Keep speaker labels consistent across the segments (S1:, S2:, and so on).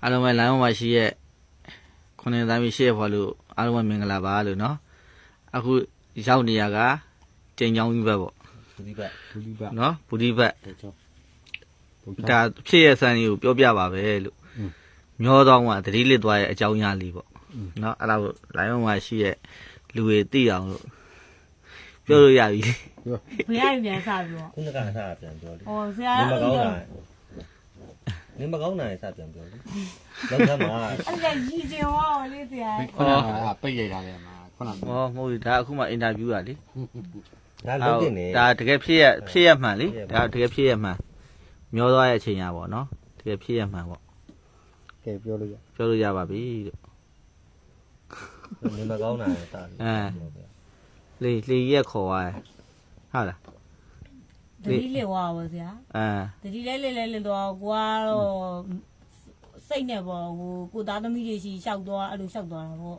S1: အားလုံးပဲလိုင်းပေါ်မှာရှိရဲ့ခုနှစ်သားမီးရှိရဖို့လို့အားလုံးပဲမင်္ဂလာပါလို့နော်အခုရောက်နေရကကျင်းချောင်းကြီးပဲပေါ့
S2: ဘူဒီဘတ်
S1: နော်ဘူဒီဘတ်ဒါဖြစ်ရဆန်းကြီးကိုပြောပြပါပဲလို့မျောတော့ကသတိလစ်သွားရဲ့အကြောင်းအရာလေးပေါ့နော်အဲ့ဒါကိုလိုင်းပေါ်မှာရှိရဲ့လူတွေသိအောင်လို့ပြောလို့ရပြီ
S3: ဘယ်ရပြန်စပြီးတော့
S2: ခုနကစားပြန်ပြောလေ
S3: ဟောဆရာ
S2: နင်မကောင်းတာနင်မကောင်းတာစပြန်ပြောလေလောက်သမှာ
S3: အဲ့ဒါရည်ကျင်သွားလေဆရာ
S4: ခုနကပိတ်ရတာလေမှာခုနက
S1: ဟောမဟုတ်ဘူးဒါအခုမှအင်တာဗျူးရလေ
S2: ဒါလုံးတင်နေ
S1: ဒါတကယ်ဖြစ်ရမှန်လေဒါတကယ်ဖြစ်ရမှန်မျောသွားရဲ့အချိန်ရပေါ့နော်တကယ်ဖြစ်ရမှန်ပေါ့
S4: ကဲပြော
S1: လို့ရပါပြီလို့
S2: နင်မကောင်းတာစ
S1: လေရက်ခေါ်သွားဟုတ်လား
S3: တတိလေဝါပါဆရာတတိလဲတော့ကိုကတော့စိတ်နဲ့ပေါ့ကိုသားသမီးတွေရှိလျှောက်သွားအဲ့လိုလျှောက်သွားတာပေါ့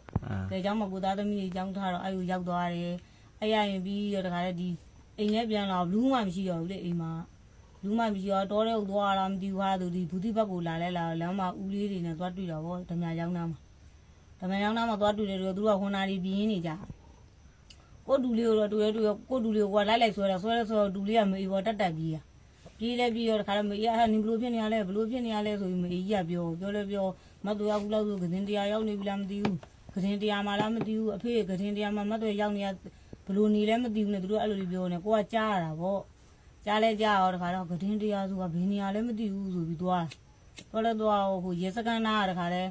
S3: ဒါကြောင့်မကိုသားသမီးတွေကြောင်းထားတော့အဲ့လိုရောက်သွားတယ်အဲ့ရရင်ပြီးတော့တခါလေဒီအိမ်ထဲပြန်လာဘူးမှမရှိတော့ဘူးလေအိမ်မှာဘူးမှမရှိတော့တောထဲကိုသွားတာမသိဘူးဟာသူဒီဘူးတိဘက်ကိုလာလမ်းမှာဦးလေးတွေနဲ့သွားတွေ့တာပေါ့ဓမြရောက်နာမှာသွားတွေ့တယ်သူတို့ကခွန်နာတွေပြင်းနေကြကိုဒူလေးကိုတော့တွေ့ကိုဒူလေးကိုလိုက်ဆွဲဒူလေးကမေးပေါ်တက်ပြေးတော့တခါတော့မေးရဟာနင်ဘလို့ဖြစ်နေရလဲဆိုပြီးမေးကြီးကပြောမတ်တော်ရောက်လို့ဆိုကတင်တရားရောက်နေပြီလားမသိဘူးကတင်တရားမှလားမသိဘူးအဖေကတင်တရားမှမတ်တော်ရောက်နေရဘလို့နေလဲမသိဘူးနဲ့သူတို့အဲ့လိုပြောနေကိုကကြားရတာပေါ့ကြားလဲကြားတော့တခါတော့ကတင်တရားဆိုတာဘယ်နေရာလဲမသိဘူးဆိုပြီးသွားဟိုရေစကန်နာတခါလဲ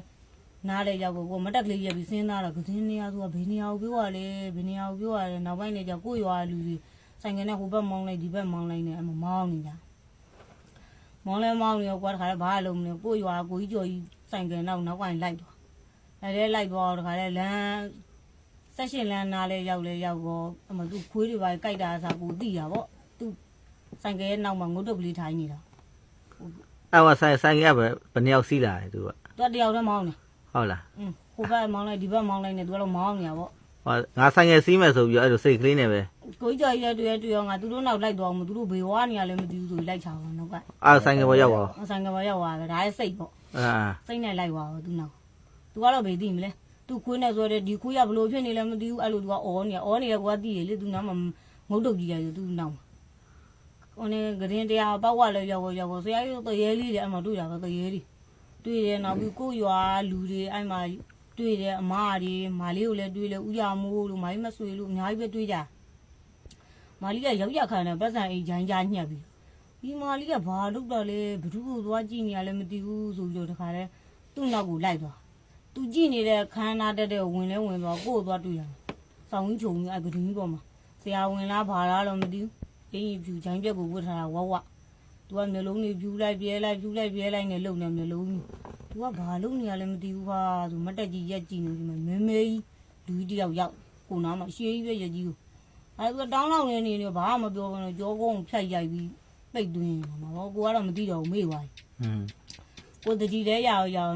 S3: နားလေရောက်ကိုမတက်ကလေးရက်ပြီးစဉ်းစားတော့ကတင်းနေရဆိုတာဘယ်နေရာကိုပြောရလဲနောက်ပိုင်းနေကျကိုရွာလူတွေဆိုင်ကနေဟိုဘက်မောင်းလိုက်ဒီဘက်မောင်းလိုက်နေအမမောင်းနေတာမောင်းနေတော့ကွာတခါလဲဘာလုံးမလဲကိုရွာကိုကြီးကျော်ကြီးဆိုင်ကနေနောက်ပိုင်းလိုက်သွားတခါလဲလမ်းဆက်ရှင်လမ်းနားလဲရောက်တော့အမသူခွေးတွေပါကြိုက်တာအစားကိုသိတာပေါ့သူဆိုင်ကရဲ့နောက်မှာငုတ်တုတ်ကလေးထိုင်းနေတာ
S1: အဲ့ဟောဆိုင်ကဘယ်နှစ်ယောက်စီးလာတယ်သူက
S3: တယောက်တည်းမောင်းနေ
S1: ဟုတ်လား
S3: ဟိုဘက်မောင်းလိုက်ဒီဘက်မောင်းလိုက်နေသူကတော့မောင်းနေတာပေါ့
S1: ဟောငါဆိုင်ငယ်စီးမယ်ဆိုပြီးအဲ့လိုစိတ်ကလေးနဲ့ပဲ
S3: ကိုကြီးကျော်ကြီးတွေ့ရောငါသူတို့နောက်လိုက်တော့မသူတို့ဘေဝါနေရလဲမသိဘူးဆိုပြီးလိုက်ချအောင်နောက်က
S1: အဲ့ဆိုင်ငယ်ပေါ်ရောက်ပါ
S3: ဆိုင်ငယ်ပေါ်ရောက်သွားပဲဒါရဲ့စိတ်ပေါ့စိတ်နဲ့လိုက်သွားတော့သူနောက်သူကတော့ဘေးသိမလဲသူခွေးနဲ့ဆိုတဲ့ဒီခွေးကဘလို့ဖြစ်နေလဲမသိဘူးအဲ့လိုသူကအော်နေတယ်ကွာသိရလေသူနောက်မှာငုတ်တုတ်ကြီးတယ်သူနောက်မှာဟိုနေကရင်တရားပောက်ဝလဲရောက်ဆရာကြီးတရေလေးတယ်အမှတွေ့တာပဲတရေလေးတွေ့တယ်နောက်ပြီးကိုရွာလူတွေအဲ့မှာတွေ့တယ်အမတွေမာလေးကိုလည်းတွေ့တယ်ဥရမိုးလို့မာကြီးမဆွေလို့အများကြီးပဲတွေ့ကြမာလေးကရောက်ရခံတယ်ပတ်စံအိမ်ဂျိုင်းကြားညှက်ပြီးဒီမာလေးကဘာလုပ်တော့လဲဘသူ့ကိုသွားကြည့်နေရလဲမသိဘူးဆိုပြီးတော့တခါလဲသူ့နောက်ကိုလိုက်သွားသူကြည့်နေတဲ့ခန်းနာတက်တဲ့ဝင်သွားကိုသွားတွေ့ရတယ်စောင်းကြီးချုံကြီးအဲ့ကဒူးကြီးပေါ်မှာဆရာဝင်လားဘာလားတော့မသိဘူးအင်းကြီးဖြူဂျိုင်းပြက်ကိုဝတ်ထားတာဝသူကမျိုးလုံးတွေဖြူလိုက်ပြဲလိုက်နဲ့လုံနေမျိုးလုံးသူကဘာလုပ်နေရလဲမသိဘူးဟာသူမတက်ကြီးရက်ကြည့်နေဒီမှာမဲကြီးလူကြီးတယောက်ကိုနားမှာရှေးကြီးပဲရက်ကြီးကိုအဲသူကတောင်းလောက်နေနေဘာမှမပြောဘူးကြောကုန်းဖြတ်ရိုက်ပြီးပိတ်သွင်းမှာပေါ့ကိုကတော့မသိတော့ဘူးမေ့သွားကိုတကြီးလဲရ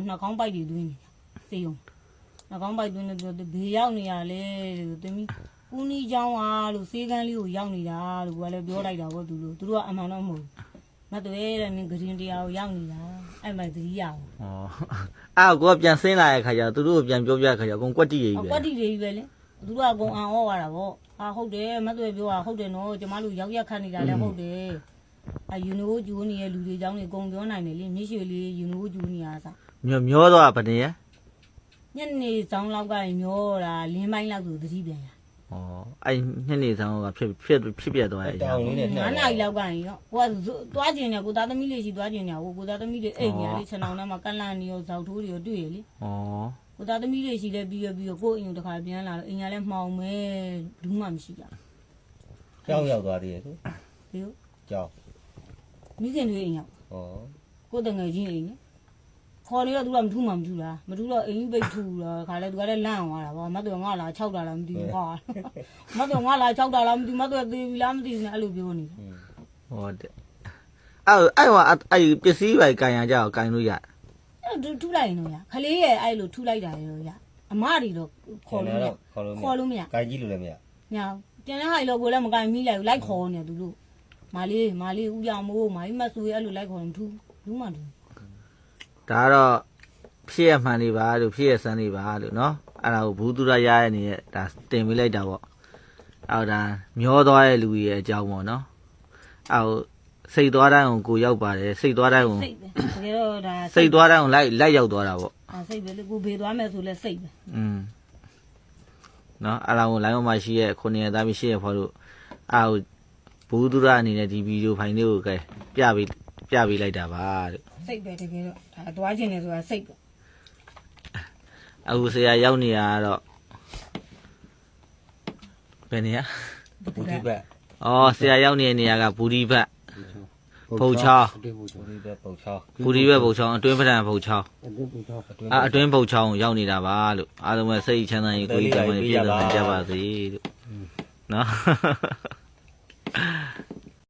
S3: နှာခေါင်းပိုက်တွေသွင်းနေတာစေးုံနှာခေါင်းပိုက်သွင်းနေပြောဘေးရောက်နေရလဲလို့သမီးဦးနီးချောင်းလို့စေးကန်းလေးကိုရောက်နေတာလို့ကိုကလည်းပြောလိုက်တာပေါ့သူတို့ကအမှန်တော့မဟုတ်မတွေ့တဲ့နင်ကရင်တရားကိုရောက်နေတာအဲ့မှသတိရအောင်
S1: အဲ့ကိုကပြန်ဆင်းလာတဲ့ခါကျသူတို့ကိုပြန်ပြောပြခါကျအကုန်ကွက်တိတွေကြီးပဲ
S3: ကွက်တိတွေကြီးပဲလေသူတို့ကအကုန်အံ့ဩသွားတာပေါ့ဟုတ်တယ်မတွေ့ပြောတာဟုတ်တယ်နော်ကျမတို့ရောက်ရက်ခတ်နေတာလည်းဟုတ်တယ်ယူနိုကျူနေတဲ့လူတွေเจ้าနေအကုန်ပြောနိုင်တယ်လေမြစ်ရွှေလေးယူနိုကျူနေရတာ
S1: မျောတော့ဗနေရ
S3: ညနေဆောင်လောက်ကမျောတာလင်းပိုင်းလောက်ဆိုသတိပြန်ရ
S1: အဲ့ညနေဆောင်ကဖြစ်ပြသွားရဲ့အရာ
S2: တောင်းလေးနဲ့
S3: 9နာရီလောက်ကနေတော့ကိုကသွားကျင်နေကိုသားသမီးလေးရှိသွားကျင်နေကိုသားသမီးလေးအိမ်ညာလေးခြံအောင်ထဲမှာကန့်လန့်နေရောဇောက်ထိုးတွေရောတွေ့ရလေကိုသားသမီးလေးရှိလဲပြီးတော့ကိုအိမ်ကိုတခါပြန်လာတော့အိမ်ညာလဲမှောင်မဲဘူးမှမရှိကြ
S2: ကြောင်းရောက်သွားသေးရဲ့ဆိုကြောင်း
S3: မိခင်တွေအိမ်ရောက်ကိုတငယ်ချင်းအိမ်ခေါ်နေတော့သူကမထူးမှမထူးလားမထူးတော့အိမ်ပိတ်ထူတော့ခါလဲသူကလည်းလန့်သွားတာပေါ့မတ်တော်ငါလာ6တာလားမသိဘူးဟာမတ်တော်ငါလာ6တာလားမသိဘူးမတ်တော်သေးပြီလားမသိဘူးနဲ့အဲ့လိုပြောနေ
S1: ဟုတ်တယ်အဲ့ပစ္စည်းပဲကန်ရကြအောင်ကန်လို့ရ
S3: အဲ့ထူးလိုက်ရင်တော့ရခလေးရဲ့အဲ့လိုထူးလိုက်တာရောရအမတွေတော့ခေါ်လို့မရ
S2: ကိုင်ကြီးလို့လည်းမရ
S3: ညာပြန်တဲ့ဟာကြီးတော့ကိုလည်းမကန်မိလိုက်ဘူးလိုက်ခေါ်နေသူတို့မာလေးဦးရမိုးမာကြီးမဆူရဲ့အဲ့လိုလိုက်ခေါ်ရင်ထူးဘူးမှထူး
S1: ဒါတော့ ဖြစ်ရမှန်နေပါလို့ဖြစ်ရစမ်းနေပါလို့နော်အဲ့ဒါကိုဘူးသူရရရဲ့နေဒါတင်ပေးလိုက်တာပေါ့အဲ့ဒါမျောသွားတဲ့လူကြီးရဲ့အကြောင်းပေါ့နော်အဲ့စိတ်သွားတိုင်းကိုရောက်ပါတယ်စိတ်သွားတိုင်းကို
S3: စိတ်ပဲတကယ်တော့ဒါ
S1: စိတ်သွားတိုင်းကိုလိုက်ရောက်သွားတာပေါ့
S3: စိတ်ပဲလေကိုဘေးသွားမယ်ဆိုလဲစိတ်ပဲ
S1: နော်အဲ့ဒါကိုလိုင်းပေါ်မှာရှိရဲ့ခုနှစ်ရက်သားပြီးရှိရဲ့ဖော်လို့အဲ့ဘူးသူရအနေနဲ့ဒီဗီဒီယိုဖိုင်လေးကိုကဲပြပေးလိုက်တာပါလို့
S3: စိတ်ပဲတကယ်တော့ဒါသွားခြင်းနေဆိုတာစိတ်ပဲ
S1: အခုဆရာရောက်နေရတော့ဘယ်နေရ
S2: ဘူးဒီဘက်
S1: ဩဆရာရောက်နေတဲ့နေရာကဘူဒီဘက် ဖုတ်ချောင်း
S2: ဘူးဒီဘက်ပုတ်ချောင်း
S1: ဘူဒီဘက်ဖုတ်ချောင်းအတွင်းပဒံဖုတ်ချောင်း
S2: အတွင်း
S1: အတွင်းဖုတ်ချောင်းကိုရောက်နေတာပါလို့အားလုံးပဲစိတ်ချမ်းသာရေးကိုယ်ကြီးတမန်ပြည့်စုံကြပါစေလို့နော်